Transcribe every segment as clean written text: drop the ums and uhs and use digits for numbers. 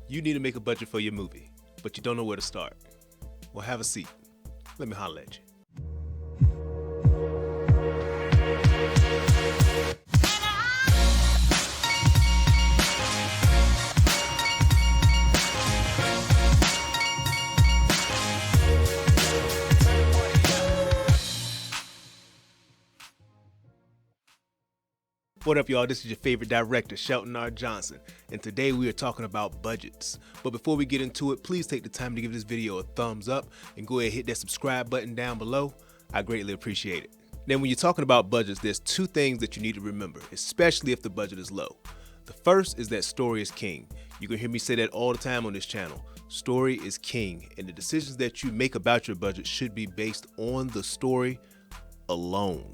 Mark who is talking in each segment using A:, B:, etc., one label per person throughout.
A: You need to make a budget for your movie, but you don't know where to start. Well, have a seat. Let me holler at you. What up, y'all? This is your favorite director, Shelton R. Johnson, and today we are talking about budgets. But before we get into it, please take the time to give this video a thumbs up and go ahead and hit that subscribe button down below. I greatly appreciate it. Now, when you're talking about budgets, there's two things that you need to remember, especially if the budget is low. The first is that story is king. You can hear me say that all the time on this channel. Story is king, and the decisions that you make about your budget should be based on the story alone.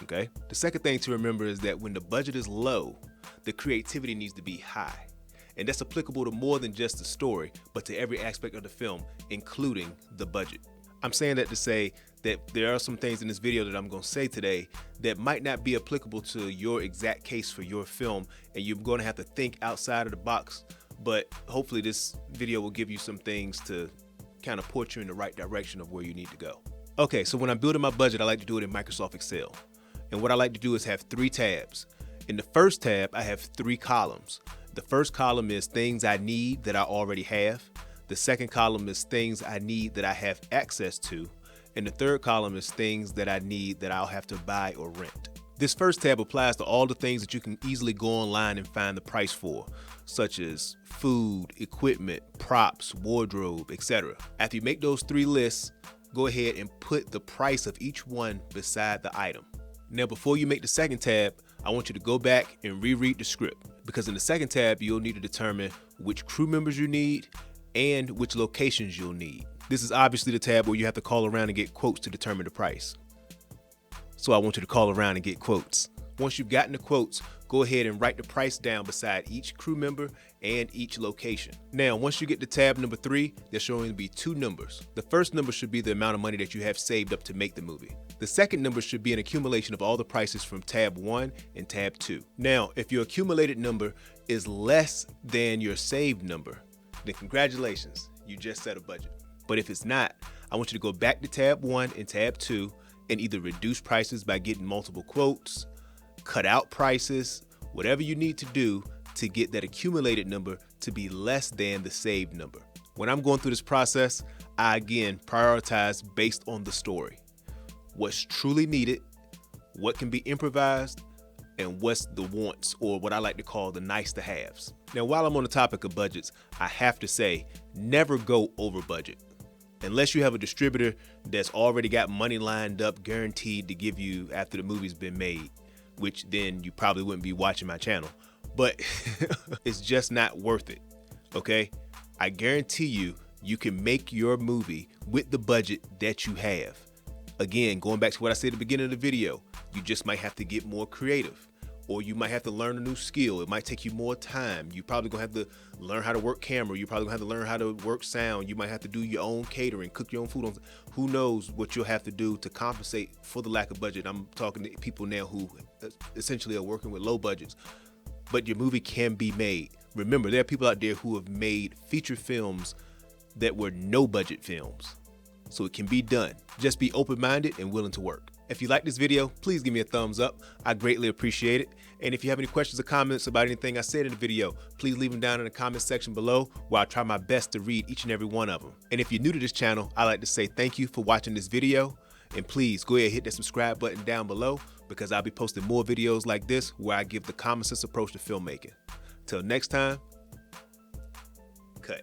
A: Okay. The second thing to remember is that when the budget is low, the creativity needs to be high. And that's applicable to more than just the story, but to every aspect of the film, including the budget. I'm saying that to say that there are some things in this video that I'm going to say today that might not be applicable to your exact case for your film, and you're going to have to think outside of the box. But hopefully this video will give you some things to kind of put you in the right direction of where you need to go. Okay, so when I'm building my budget, I like to do it in Microsoft Excel. And what I like to do is have 3 tabs. In the first tab, I have 3 columns. The first column is things I need that I already have. The second column is things I need that I have access to. And the third column is things that I need that I'll have to buy or rent. This first tab applies to all the things that you can easily go online and find the price for, such as food, equipment, props, wardrobe, etc. After you make those 3 lists, go ahead and put the price of each one beside the item. Now, before you make the second tab, I want you to go back and reread the script, because in the second tab, you'll need to determine which crew members you need and which locations you'll need. This is obviously the tab where you have to call around and get quotes to determine the price. So I want you to call around and get quotes. Once you've gotten the quotes, go ahead and write the price down beside each crew member and each location. Now, once you get to tab number 3, there should only be 2 numbers. The first number should be the amount of money that you have saved up to make the movie. The second number should be an accumulation of all the prices from tab 1 and tab 2. Now, if your accumulated number is less than your saved number, then congratulations, you just set a budget. But if it's not, I want you to go back to tab 1 and tab 2 and either reduce prices by getting multiple quotes, cut out prices, whatever you need to do to get that accumulated number to be less than the saved number. When I'm going through this process, I again prioritize based on the story. What's truly needed, what can be improvised, and what's the wants, or what I like to call the nice to haves. Now, while I'm on the topic of budgets, I have to say, never go over budget. Unless you have a distributor that's already got money lined up, guaranteed to give you after the movie's been made, which then you probably wouldn't be watching my channel. But it's just not worth it, okay? I guarantee you, you can make your movie with the budget that you have. Again, going back to what I said at the beginning of the video, you just might have to get more creative, or you might have to learn a new skill. It might take you more time. You probably gonna have to learn how to work camera. You probably gonna have to learn how to work sound. You might have to do your own catering, cook your own food. Who knows what you'll have to do to compensate for the lack of budget. I'm talking to people now who essentially are working with low budgets, but your movie can be made. Remember, there are people out there who have made feature films that were no budget films. So it can be done. Just be open-minded and willing to work. If you like this video, please give me a thumbs up. I greatly appreciate it. And if you have any questions or comments about anything I said in the video, please leave them down in the comment section below, where I try my best to read each and every one of them. And if you're new to this channel, I like to say thank you for watching this video. And please go ahead and hit that subscribe button down below, because I'll be posting more videos like this where I give the common sense approach to filmmaking. Till next time, cut.